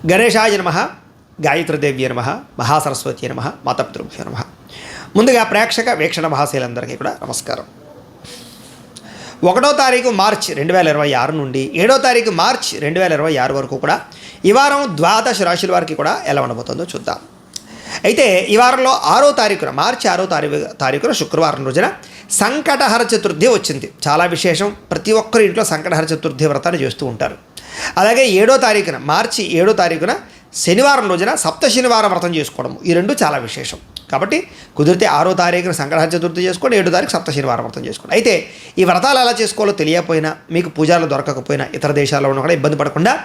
గణేశాయ నమః, గాయత్రీదేవ్యే నమః, మహాసరస్వతి నమః, మాతాపితృభ్యో నమః. ముందుగా ప్రేక్షక వీక్షణ మహాశైలందరికీ కూడా నమస్కారం. 1వ తారీఖు మార్చి 2026 నుండి 7వ తారీఖు మార్చి 2026 వరకు కూడా ఈ వారం ద్వాదశ రాశుల వారికి కూడా ఎలా ఉండబోతుందో చూద్దాం. అయితే ఈ వారంలో 6వ తారీఖున మార్చి 6వ తారీఖున శుక్రవారం రోజున సంకటహర చతుర్థి వచ్చింది. చాలా విశేషం. ప్రతి ఒక్కరు ఇంట్లో సంకటహర చతుర్థి వ్రతాన్ని చేస్తూ ఉంటారు. అలాగే 7వ తారీఖున మార్చి 7వ తారీఖున శనివారం రోజున సప్త శనివారం వ్రతం చేసుకోవడం, ఈ రెండు చాలా విశేషం. కాబట్టి కుదిరితే 6వ తారీఖున సంకటహర చతుర్థి చేసుకోండి, 7వ తారీఖు సప్త శనివారం వ్రతం చేసుకోండి. అయితే ఈ వ్రతాలు ఎలా చేసుకోవాలో తెలియకపోయినా, మీకు పూజలు దొరకకపోయినా, ఇతర దేశాల్లో ఉన్న కూడా ఇబ్బంది పడకుండా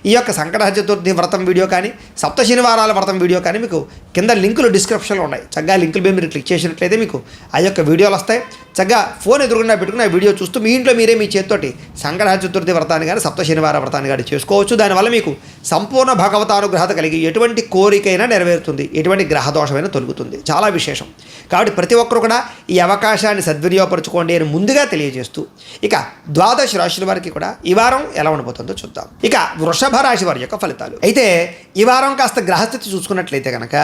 ఈ యొక్క సంకటహర చతుర్థి వ్రతం వీడియో కానీ సప్త శనివారాల వ్రతం వీడియో కానీ మీకు కింద లింకులు డిస్క్రిప్షన్లో ఉన్నాయి. చక్కగా లింకుల మీద మీరు క్లిక్ చేసినట్లయితే మీకు ఆ యొక్క వీడియోలు వస్తాయి. చక్కగా ఫోన్ ఎదురుగుండా పెట్టుకుని ఆ వీడియో చూస్తూ మీ ఇంట్లో మీరే మీ చేతితోటి సంకటహర చతుర్థి వ్రతాన్ని కానీ సప్త శనివార వ్రతాన్ని కానీ చేసుకోవచ్చు. దానివల్ల మీకు సంపూర్ణ భగవతానుగ్రహత కలిగి ఎటువంటి కోరికైనా నెరవేరుతుంది, ఎటువంటి గ్రహదోషమైనా తొలుగుతుంది. చాలా విశేషం. కాబట్టి ప్రతి ఒక్కరు కూడా ఈ అవకాశాన్ని సద్వినియోగపరచుకోండి అని ముందుగా తెలియజేస్తూ ఇక ద్వాదశ రాశుల వారికి కూడా ఈ వారం ఎలా ఉండబోతుందో చూద్దాం. ఇక వృషభ రాశి వారి యొక్క ఫలితాలు. అయితే ఈ వారం కాస్త గ్రహస్థితి చూసుకున్నట్లయితే కనుక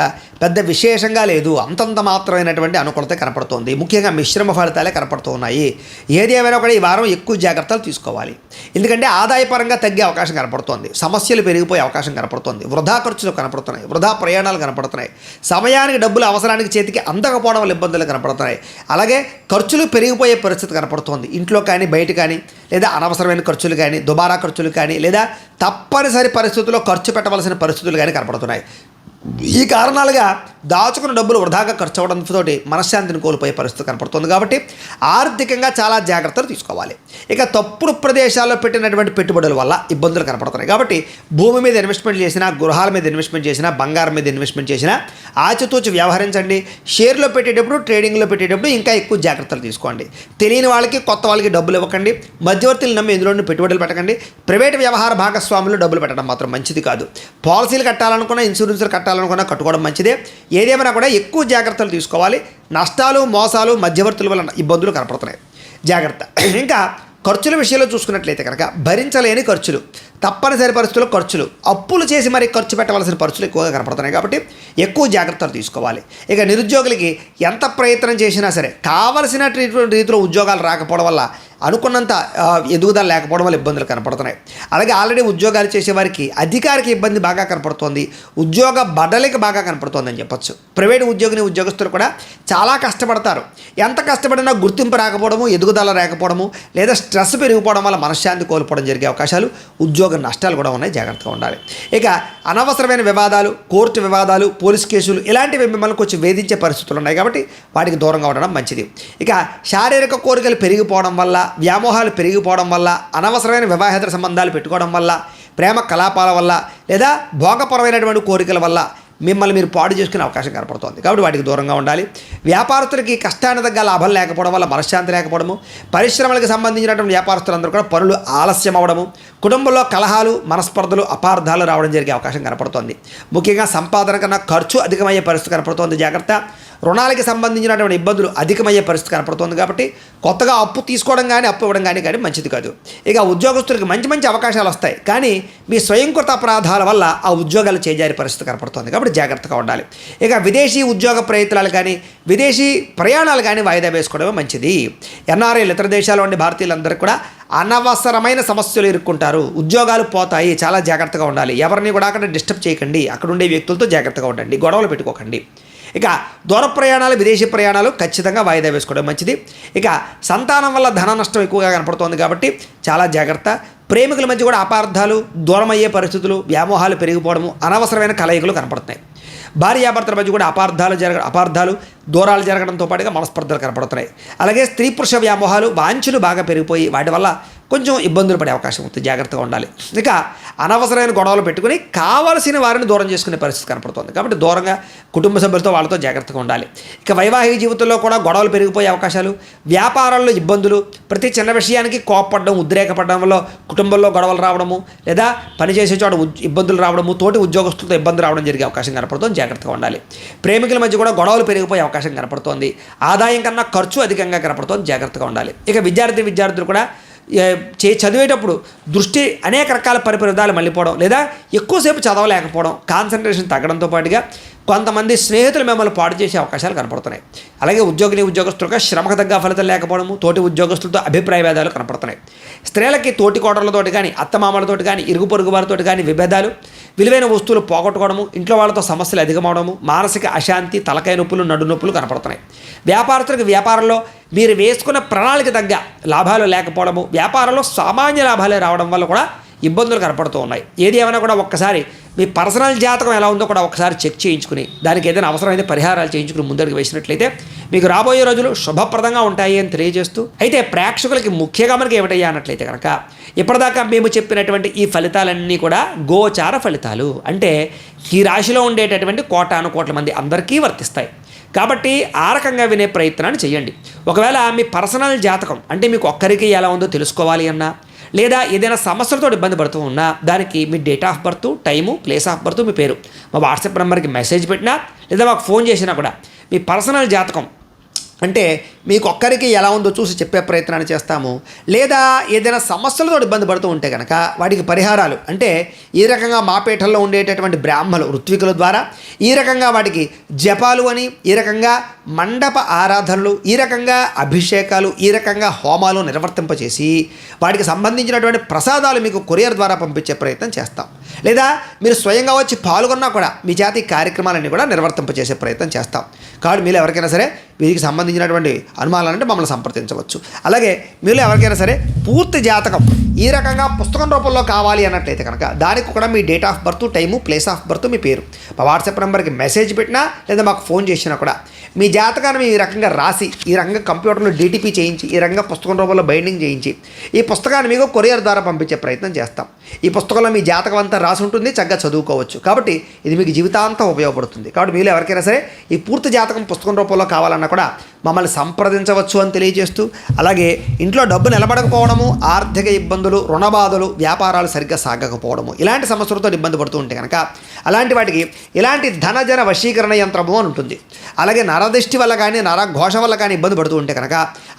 పెద్ద విశేషంగా లేదు, అంతంత మాత్రమైనటువంటి అనుకూలత కనపడుతోంది. ముఖ్యంగా మిశ్రమ ఫలితాలే కనపడుతూ ఉన్నాయి. ఏది ఏమైనా కూడా ఈ వారం ఎక్కువ జాగ్రత్తలు తీసుకోవాలి. ఎందుకంటే ఆదాయపరంగా తగ్గే అవకాశం కనపడుతోంది, సమస్యలు పెరిగిపోయే అవకాశం కనపడుతోంది, వృధా ఖర్చులు కనపడుతున్నాయి, వృధా ప్రయాణాలు కనపడుతున్నాయి, సమయానికి డబ్బులు అవసరానికి చేతికి అందకపోవడం వల్ల ఇబ్బందులు కనపడుతున్నాయి. అలాగే ఖర్చులు పెరిగిపోయే పరిస్థితి కనపడుతోంది. ఇంట్లో కానీ బయట కానీ, లేదా అనవసరమైన ఖర్చులు కానీ, దుబారా ఖర్చులు కానీ, లేదా తప్పనిసరి పరిస్థితుల్లో ఖర్చు పెట్టవలసిన పరిస్థితులు కానీ కనపడుతున్నాయి. ఈ కారణాలుగా దాచుకున్న డబ్బులు వృధాగా ఖర్చు అవడంతో మనశ్శాంతిని కోల్పోయే పరిస్థితి కనపడుతుంది. కాబట్టి ఆర్థికంగా చాలా జాగ్రత్తలు తీసుకోవాలి. ఇక తప్పుడు ప్రదేశాల్లో పెట్టినటువంటి పెట్టుబడుల వల్ల ఇబ్బందులు కనపడుతున్నాయి. కాబట్టి భూమి మీద ఇన్వెస్ట్మెంట్ చేసినా, గృహాల మీద ఇన్వెస్ట్మెంట్ చేసినా, బంగారం మీద ఇన్వెస్ట్మెంట్ చేసినా ఆచితూచి వ్యవహరించండి. షేర్లో పెట్టేటప్పుడు, ట్రేడింగ్లో పెట్టేటప్పుడు ఇంకా ఎక్కువ జాగ్రత్తలు తీసుకోండి. తెలియని వాళ్ళకి, కొత్త వాళ్ళకి డబ్బులు ఇవ్వకండి. మధ్యవర్తులు నమ్మి ఇందులోని పెట్టుబడులు పెట్టకండి. ప్రైవేట్ వ్యవహార భాగస్వాములు డబ్బులు పెట్టడం మాత్రం మంచిది కాదు. పాలసీలు కట్టాలనుకున్నా, ఇన్సూరెన్స్లు కట్టాలనుకున్నా కట్టుకోవడం మంచిదే. ఏదేమైనా కూడా ఎక్కువ జాగ్రత్తలు తీసుకోవాలి. నష్టాలు, మోసాలు, మధ్యవర్తుల వల్ల ఇబ్బందులు కనపడుతున్నాయి. జాగ్రత్త. ఇంకా ఖర్చుల విషయంలో చూసుకున్నట్లయితే కనుక భరించలేని ఖర్చులు, తప్పనిసరి పరిస్థితుల్లో ఖర్చులు, అప్పులు చేసి మరి ఖర్చు పెట్టవలసిన పరిస్థితులు ఎక్కువగా కనపడుతున్నాయి. కాబట్టి ఎక్కువ జాగ్రత్తలు తీసుకోవాలి. ఇక నిరుద్యోగులకి ఎంత ప్రయత్నం చేసినా సరే కావలసిన రీతిలో ఉద్యోగాలు రాకపోవడం వల్ల, అనుకున్నంత ఎదుగుదల లేకపోవడం వల్ల ఇబ్బందులు కనపడుతున్నాయి. అలాగే ఆల్రెడీ ఉద్యోగాలు చేసేవారికి అధికారికి ఇబ్బంది బాగా కనపడుతోంది, ఉద్యోగ బడలికి బాగా కనపడుతోందని చెప్పొచ్చు. ప్రైవేటు ఉద్యోగస్తులు కూడా చాలా కష్టపడతారు. ఎంత కష్టపడినా గుర్తింపు రాకపోవడము, ఎదుగుదల రాకపోవడము, లేదా స్ట్రెస్ పెరిగిపోవడం వల్ల మనశ్శాంతి కోల్పోవడం జరిగే అవకాశాలు, ఉద్యోగ నష్టాలు కూడా ఉన్నాయి. జాగ్రత్తగా ఉండాలి. ఇక అనవసరమైన వివాదాలు, కోర్టు వివాదాలు, పోలీస్ కేసులు ఇలాంటివి మిమ్మల్ని కొంచెం వేధించే పరిస్థితులు ఉన్నాయి. కాబట్టి వాటికి దూరంగా ఉండడం మంచిది. ఇక శారీరక కోరికలు పెరిగిపోవడం వల్ల, వ్యామోహాలు పెరిగిపోవడం వల్ల, అనవసరమైన వివాహేతర సంబంధాలు పెట్టుకోవడం వల్ల, ప్రేమ కలాపాల వల్ల, లేదా భోగపరమైనటువంటి కోరికల వల్ల మిమ్మల్ని మీరు పాడు చేసుకునే అవకాశం కనపడుతుంది. కాబట్టి వాటికి దూరంగా ఉండాలి. వ్యాపారస్తులకి కష్టాన్ని తగ్గ లాభం లేకపోవడం వల్ల మనశ్శాంతి లేకపోవడము, పరిశ్రమలకు సంబంధించినటువంటి వ్యాపారస్తులందరూ కూడా పనులు ఆలస్యం అవ్వడము, కుటుంబంలో కలహాలు, మనస్పర్ధలు, అపార్థాలు రావడం జరిగే అవకాశం కనపడుతుంది. ముఖ్యంగా సంపాదన కన్నా ఖర్చు అధికమయ్యే పరిస్థితి కనపడుతుంది. జాగ్రత్త. రుణాలకి సంబంధించినటువంటి ఇబ్బందులు అధికమయ్యే పరిస్థితి కనపడుతుంది. కాబట్టి కొత్తగా అప్పు తీసుకోవడం కానీ, అప్పు ఇవ్వడం కానీ మంచిది కాదు. ఇక ఉద్యోగస్తులకు మంచి మంచి అవకాశాలు వస్తాయి, కానీ మీ స్వయంకృత అపరాధాల వల్ల ఆ ఉద్యోగాలు చేజారే పరిస్థితి కనపడుతుంది. కాబట్టి జాగ్రత్తగా ఉండాలి. ఇక విదేశీ ఉద్యోగ ప్రయత్నాలు కానీ, విదేశీ ప్రయాణాలు కానీ వాయిదా వేసుకోవడమే మంచిది. ఎన్ఆర్ఐలు, ఇతర దేశాల్లో ఉండే భారతీయులందరూ కూడా అనవసరమైన సమస్యలు ఇరుక్కుంటారు, ఉద్యోగాలు పోతాయి. చాలా జాగ్రత్తగా ఉండాలి. ఎవరిని కూడా అక్కడ డిస్టర్బ్ చేయకండి. అక్కడ ఉండే వ్యక్తులతో జాగ్రత్తగా ఉండండి, గొడవలు పెట్టుకోకండి. ఇక దూర ప్రయాణాలు, విదేశీ ప్రయాణాలు ఖచ్చితంగా వాయిదా వేసుకోవడం మంచిది. ఇక సంతానం వల్ల ధన నష్టం ఎక్కువగా కనపడుతోంది. కాబట్టి చాలా జాగ్రత్త. ప్రేమికుల మధ్య కూడా అపార్థాలు, దూరమయ్యే పరిస్థితులు, వ్యామోహాలు పెరిగిపోవడము, అనవసరమైన కలయికలు కనపడుతున్నాయి. భార్యాభర్తల మధ్య కూడా అపార్థాలు, దూరాలు జరగడంతో పాటుగా మనస్పర్ధలు కనపడుతున్నాయి. అలాగే స్త్రీ పురుష వ్యామోహాలు, వాంఛలు బాగా పెరిగిపోయి వాటి వల్ల కొంచెం ఇబ్బందులు పడే అవకాశం ఉంటుంది. జాగ్రత్తగా ఉండాలి. ఇక అనవసరమైన గొడవలు పెట్టుకుని కావాల్సిన వారిని దూరం చేసుకునే పరిస్థితి కనపడుతుంది. కాబట్టి దూరంగా కుటుంబ సభ్యులతో వాళ్ళతో జాగ్రత్తగా ఉండాలి. ఇక వైవాహిక జీవితంలో కూడా గొడవలు పెరిగిపోయే అవకాశాలు, వ్యాపారాల్లో ఇబ్బందులు, ప్రతి చిన్న విషయానికి కోపపడడం, ఉద్రేకపడడం వల్ల కుటుంబంలో గొడవలు రావడము, లేదా పనిచేసే చోట ఇబ్బందులు రావడము, తోటి ఉద్యోగస్తులతో ఇబ్బంది రావడం జరిగే అవకాశం కనపడుతుంది. జాగ్రత్తగా ఉండాలి. ప్రేమికుల మధ్య కూడా గొడవలు పెరిగిపోయే అవకాశం కనపడుతోంది. ఆదాయం కన్నా ఖర్చు అధికంగా కనపడుతోంది. జాగ్రత్తగా ఉండాలి. ఇక విద్యార్థులు కూడా చదివేటప్పుడు దృష్టి అనేక రకాల పరిపరిధాలు మళ్ళీపోవడం, లేదా ఎక్కువసేపు చదవలేకపోవడం, కాన్సన్ట్రేషన్ తగ్గడంతో పాటుగా కొంతమంది స్నేహితులు మిమ్మల్ని పాడు చేసే అవకాశాలు కనపడుతున్నాయి. అలాగే ఉద్యోగస్తులుగా శ్రమకు తగ్గ ఫలితం లేకపోవడము, తోటి ఉద్యోగస్తులతో అభిప్రాయ భేదాలు కనపడుతున్నాయి. స్త్రీలకి తోటి కోడళ్ళతోటి కానీ, అత్తమామలతోటి కానీ, ఇరుగు పొరుగు వారితో కానీ విభేదాలు, విలువైన వస్తువులు పోగొట్టుకోవడము, ఇంట్లో వాళ్ళతో సమస్యలు అధికమవడము, మానసిక అశాంతి, తలకాయ నొప్పులు, నడు నొప్పులు కనపడుతున్నాయి. వ్యాపారస్తులకు వ్యాపారంలో మీరు వేసుకున్న ప్రణాళిక తగ్గ లాభాలు లేకపోవడము, వ్యాపారంలో సామాన్య లాభాలే రావడం వల్ల కూడా ఇబ్బందులు కనపడుతూ ఉన్నాయి. ఏది ఏమైనా కూడా ఒక్కసారి మీ పర్సనల్ జాతకం ఎలా ఉందో కూడా ఒకసారి చెక్ చేయించుకుని, దానికి ఏదైనా అవసరమైతే పరిహారాలు చేయించుకుని ముందడుగు వేసినట్లయితే మీకు రాబోయే రోజులు శుభప్రదంగా ఉంటాయి అని తెలియజేస్తూ, అయితే ప్రేక్షకులకి ముఖ్యంగా మనకి ఏమిటయ్యా అన్నట్లయితే కనుక ఇప్పటిదాకా మేము చెప్పినటువంటి ఈ ఫలితాలన్నీ కూడా గోచార ఫలితాలు, అంటే ఈ రాశిలో ఉండేటటువంటి కోటాను కోట్ల మంది అందరికీ వర్తిస్తాయి. కాబట్టి ఆ రకంగా వినే ప్రయత్నాన్ని చేయండి. ఒకవేళ మీ పర్సనల్ జాతకం అంటే మీకు ఒక్కరికి ఎలా ఉందో తెలుసుకోవాలి అన్నా, లేదా ఏదైనా సమస్యలతో ఇబ్బంది పడుతూ ఉన్నా, దానికి మీ date of birth, time, place of birth, మీ పేరు మా వాట్సాప్ నెంబర్కి మెసేజ్ పెట్టినా, లేదా మాకు ఫోన్ చేసినా కూడా మీ పర్సనల్ జాతకం అంటే మీకు ఒక్కరికి ఎలా ఉందో చూసి చెప్పే ప్రయత్నాన్ని చేస్తాము. లేదా ఏదైనా సమస్యలతో ఇబ్బంది పడుతూ ఉంటే కనుక వాటికి పరిహారాలు అంటే ఈ రకంగా మా పీఠంలో ఉండేటటువంటి బ్రాహ్మలు ఋత్వికుల ద్వారా ఈ రకంగా వాటికి జపాలు అని, ఈ రకంగా మండప ఆరాధనలు, ఈ రకంగా అభిషేకాలు, ఈ రకంగా హోమాలు నిర్వర్తింపచేసి వాటికి సంబంధించినటువంటి ప్రసాదాలు మీకు కొరియర్ ద్వారా పంపించే ప్రయత్నం చేస్తాం. లేదా మీరు స్వయంగా వచ్చి పాల్గొన్నా కూడా మీ జాతి కార్యక్రమాలన్నీ కూడా నిర్వర్తింపచేసే ప్రయత్నం చేస్తాం. కాబట్టి మీరు ఎవరికైనా సరే వీరికి సంబంధించినటువంటి అనుమానాలంటే మమ్మల్ని సంప్రదించవచ్చు. అలాగే మీరు ఎవరికైనా సరే పూర్తి జాతకం ఈ రకంగా పుస్తకం రూపంలో కావాలి అన్నట్లయితే కనుక దానికి కూడా మీ date of birth, time, place of birth, మీ పేరు మా వాట్సాప్ నెంబర్కి మెసేజ్ పెట్టినా, లేదా మాకు ఫోన్ చేసినా కూడా మీ జాతకాన్ని ఈ రకంగా రాసి, ఈ రకంగా కంప్యూటర్లో DTP చేయించి, ఈ రకంగా పుస్తకం రూపంలో బైండింగ్ చేయించి ఈ పుస్తకాన్ని మీకు కొరియర్ ద్వారా పంపించే ప్రయత్నం చేస్తాం. ఈ పుస్తకంలో మీ జాతకం అంతా రాసి ఉంటుంది, చక్కగా చదువుకోవచ్చు. కాబట్టి ఇది మీకు జీవితాంతం ఉపయోగపడుతుంది. కాబట్టి మీరు ఎవరికైనా సరే ఈ పూర్తి జాతకం పుస్తకం రూపంలో కావాలన్నా కూడా మమ్మల్ని సంప్రదించవచ్చు అని తెలియజేస్తూ, అలాగే ఇంట్లో డబ్బు నిలబడకపోవడము, ఆర్థిక ఇబ్బందులు, రుణబాధలు, వ్యాపారాలు సరిగ్గా సాగకపోవడము, ఇలాంటి సమస్యలతో ఇబ్బంది పడుతూ ఉంటే కనుక అలాంటి వాటికి ఇలాంటి ధనజన వశీకరణ యంత్రము అని ఉంటుంది. అలాగే నరదృష్టి వల్ల కానీ, నరఘోష వల్ల కానీ ఇబ్బంది పడుతూ ఉంటే కనుక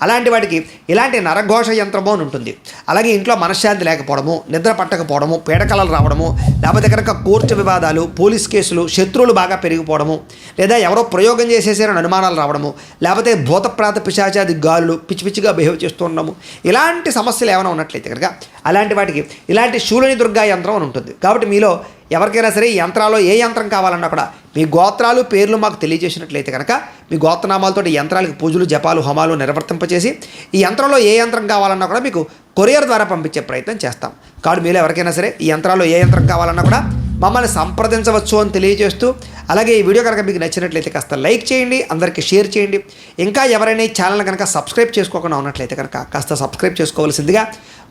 అలాంటి వాటికి ఇలాంటి నరఘోష యంత్రము అని ఉంటుంది. అలాగే ఇంట్లో మనశ్శాంతి లేకపోవడము, నిద్ర పట్టకపోవడము, పీడకలలు రావడము, లేకపోతే కనుక కోర్టు వివాదాలు, పోలీస్ కేసులు, శత్రువులు బాగా పెరిగిపోవడము, లేదా ఎవరో ప్రయోగం చేసేసారని అనుమానాలు రావడము, లేకపోతే భూతప్రాత పిశాచాది గాలులు పిచ్చి పిచ్చిగా బిహేవ్ చేస్తూ ఉండము, ఇలాంటి సమస్యలు ఏమైనా ఉన్నట్లయితే కనుక అలాంటి వాటికి ఇలాంటి శూలిని దుర్గా యంత్రం అని ఉంటుంది. కాబట్టి మీలో ఎవరికైనా సరే ఈ యంత్రాల్లో ఏ యంత్రం కావాలన్నా కూడా మీ గోత్రాలు, పేర్లు మాకు తెలియజేసినట్లయితే కనుక మీ గోత్రనామాలతో యంత్రాలకు పూజలు, జపాలు, హోమాలు నిర్వర్తింపచేసి ఈ యంత్రంలో ఏ యంత్రం కావాలన్నా కూడా మీకు కొరియర్ ద్వారా పంపించే ప్రయత్నం చేస్తాం. కాబట్టి మీరు ఎవరికైనా సరే ఈ యంత్రాల్లో ఏ యంత్రం కావాలన్నా కూడా మమ్మల్ని సంప్రదించవచ్చు అని తెలియజేస్తూ, అలాగే ఈ వీడియో కనుక మీకు నచ్చినట్లయితే కాస్త లైక్ చేయండి, అందరికీ షేర్ చేయండి. ఇంకా ఎవరైనా ఈ ఛానల్ కనుక సబ్స్క్రైబ్ చేసుకోకుండా ఉన్నట్లయితే కనుక కాస్త సబ్స్క్రైబ్ చేసుకోవాల్సిందిగా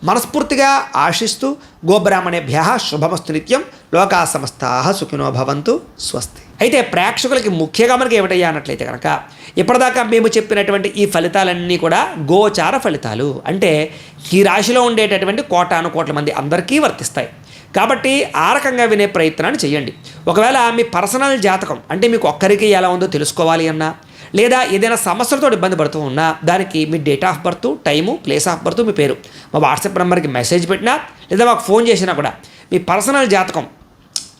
మనస్ఫూర్తిగా ఆశిస్తూ, గోబ్రాహ్మణేభ్యః శుభమస్తు నిత్యం, లోకా సమస్తాః సుఖినో భవంతు, స్వస్తి. అయితే ప్రేక్షకులకి ముఖ్యంగా మనకి ఏమిటయ్యా అన్నట్లయితే కనుక ఇప్పటిదాకా మేము చెప్పినటువంటి ఈ ఫలితాలన్నీ కూడా గోచార ఫలితాలు, అంటే ఈ రాశిలో ఉండేటటువంటి కోటాను కోట్ల మంది అందరికీ వర్తిస్తాయి. కాబట్టి ఆ రకంగా వినే ప్రయత్నాన్ని చేయండి. ఒకవేళ మీ పర్సనల్ జాతకం అంటే మీకు ఒక్కరికి ఎలా ఉందో తెలుసుకోవాలి అన్నా, లేదా ఏదైనా సమస్యలతో ఇబ్బంది పడుతూ ఉన్నా, దానికి మీ date of birth, time, place of birth, మీ పేరు మా వాట్సాప్ నెంబర్కి మెసేజ్ పెట్టినా, లేదా మాకు ఫోన్ చేసినా కూడా మీ పర్సనల్ జాతకం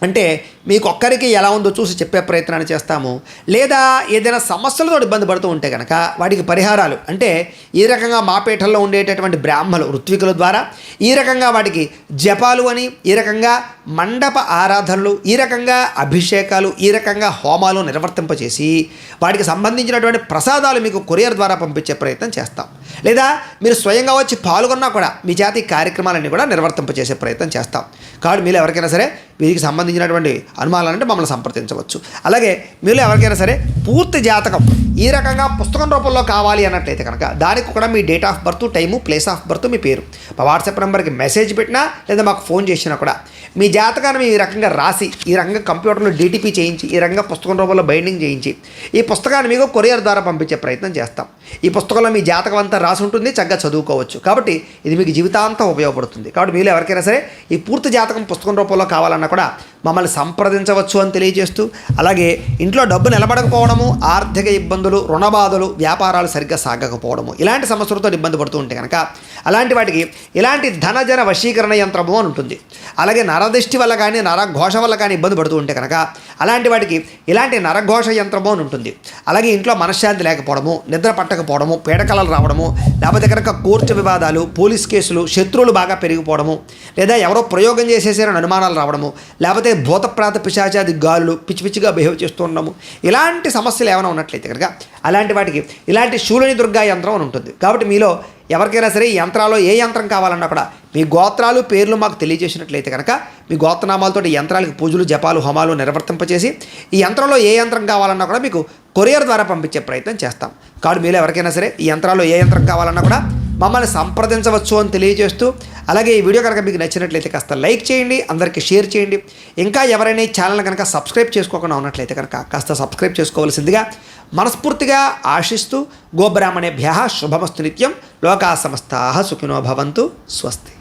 అంటే మీకు ఒక్కరికి ఎలా ఉందో చూసి చెప్పే ప్రయత్నాన్ని చేస్తాము. లేదా ఏదైనా సమస్యలతో ఇబ్బంది పడుతూ ఉంటే కనుక వాటికి పరిహారాలు అంటే ఈ రకంగా మా పీఠంలో ఉండేటటువంటి బ్రాహ్మలు ఋత్వికుల ద్వారా ఈ రకంగా వాటికి జపాలు అని, ఈ రకంగా మండప ఆరాధనలు, ఈ రకంగా అభిషేకాలు, ఈ రకంగా హోమాలు నిర్వర్తింపచేసి వాటికి సంబంధించినటువంటి ప్రసాదాలు మీకు కొరియర్ ద్వారా పంపించే ప్రయత్నం చేస్తాం. లేదా మీరు స్వయంగా వచ్చి పాల్గొన్నా కూడా మీ జాతి కార్యక్రమాలన్నీ కూడా నిర్వర్తింపచేసే ప్రయత్నం చేస్తాం. కాబట్టి మీరు ఎవరికైనా సరే వీరికి సంబంధించినటువంటి అనుమానాలంటే మమ్మల్ని సంప్రదించవచ్చు. అలాగే మీరు ఎవరికైనా సరే పూర్తి జాతకం ఈ రకంగా పుస్తకం రూపంలో కావాలి అన్నట్లయితే కనుక దానికి కూడా మీ date of birth, time, place of birth, మీ పేరు మా వాట్సాప్ నెంబర్కి మెసేజ్ పెట్టినా, లేదా మాకు ఫోన్ చేసినా కూడా మీ జాతకాన్ని ఈ రకంగా రాసి, ఈ రకంగా కంప్యూటర్లో DTP చేయించి, ఈ రకంగా పుస్తకం రూపంలో బైండింగ్ చేయించి ఈ పుస్తకాన్ని మీకు కొరియర్ ద్వారా పంపించే ప్రయత్నం చేస్తాం. ఈ పుస్తకంలో మీ జాతకం అంతా రాసి ఉంటుంది, చక్కగా చదువుకోవచ్చు. కాబట్టి ఇది మీకు జీవితాంతం ఉపయోగపడుతుంది. కాబట్టి మీరు ఎవరికైనా సరే ఈ పూర్తి జాతకం పుస్తకం రూపంలో కావాలన్నా కూడా మమ్మల్ని సంప్రదించవచ్చు అని తెలియజేస్తూ, అలాగే ఇంట్లో డబ్బు నిలబడకపోవడము, ఆర్థిక ఇబ్బందులు, రుణబాధలు, వ్యాపారాలు సరిగ్గా సాగకపోవడము, ఇలాంటి సమస్యలతో ఇబ్బంది పడుతూ ఉంటే కనుక అలాంటి వాటికి ఇలాంటి ధనజన వశీకరణ యంత్రము అని ఉంటుంది. అలాగే నరదిష్టి వల్ల కానీ నరఘోష వల్ల కానీ ఇబ్బంది పడుతూ ఉంటే కనుక అలాంటి వాటికి ఇలాంటి నరఘోష యంత్రము అని ఉంటుంది. అలాగే ఇంట్లో మనశ్శాంతి లేకపోవడము, నిద్ర పట్టకపోవడము, పీడకలలు రావడము, లేకపోతే కనుక కోర్టు వివాదాలు, పోలీస్ కేసులు, శత్రువులు బాగా పెరిగిపోవడము, లేదా ఎవరో ప్రయోగం చేసేసారని అనుమానాలు రావడము, లేకపోతే భూతప్రాత పిశాచాది గాలులు పిచ్చి పిచ్చిగా బిహేవ్ చేస్తూ ఉండడము, ఇలాంటి సమస్యలు ఏమైనా ఉన్నట్లయితే కనుక అలాంటి వాటికి ఇలాంటి శూలిని దుర్గా యంత్రం అని ఉంటుంది. కాబట్టి మీలో ఎవరికైనా సరే ఈ యంత్రాల్లో ఏ యంత్రం కావాలన్నా కూడా మీ గోత్రాలు పేర్లు మాకు తెలియజేసినట్లయితే కనుక మీ గోత్రనామాలతో యంత్రాలకు పూజలు, జపాలు, హోమాలు నిర్వర్తింపచేసి ఈ యంత్రంలో ఏ యంత్రం కావాలన్నా కూడా మీకు కొరియర్ ద్వారా పంపించే ప్రయత్నం చేస్తాం. కాబట్టి మీలో ఎవరికైనా సరే ఈ యంత్రాల్లో ఏ యంత్రం కావాలన్నా కూడా మమ్మల్ని సంప్రదించవచ్చు అని తెలియజేస్తూ, అలాగే ఈ వీడియో కనుక మీకు నచ్చినట్లయితే కాస్త లైక్ చేయండి, అందరికీ షేర్ చేయండి. ఇంకా ఎవరైనా ఈ ఛానల్ కనుక సబ్స్క్రైబ్ చేసుకోకుండా ఉన్నట్లయితే కనుక కాస్త సబ్స్క్రైబ్ చేసుకోవాల్సిందిగా మనస్ఫూర్తిగా ఆశిస్తూ, గోబ్రాహ్మణేభ్యః శుభమస్తు నిత్యం. లోకా సమస్తాః సుఖినో భవంతు. స్వస్తి.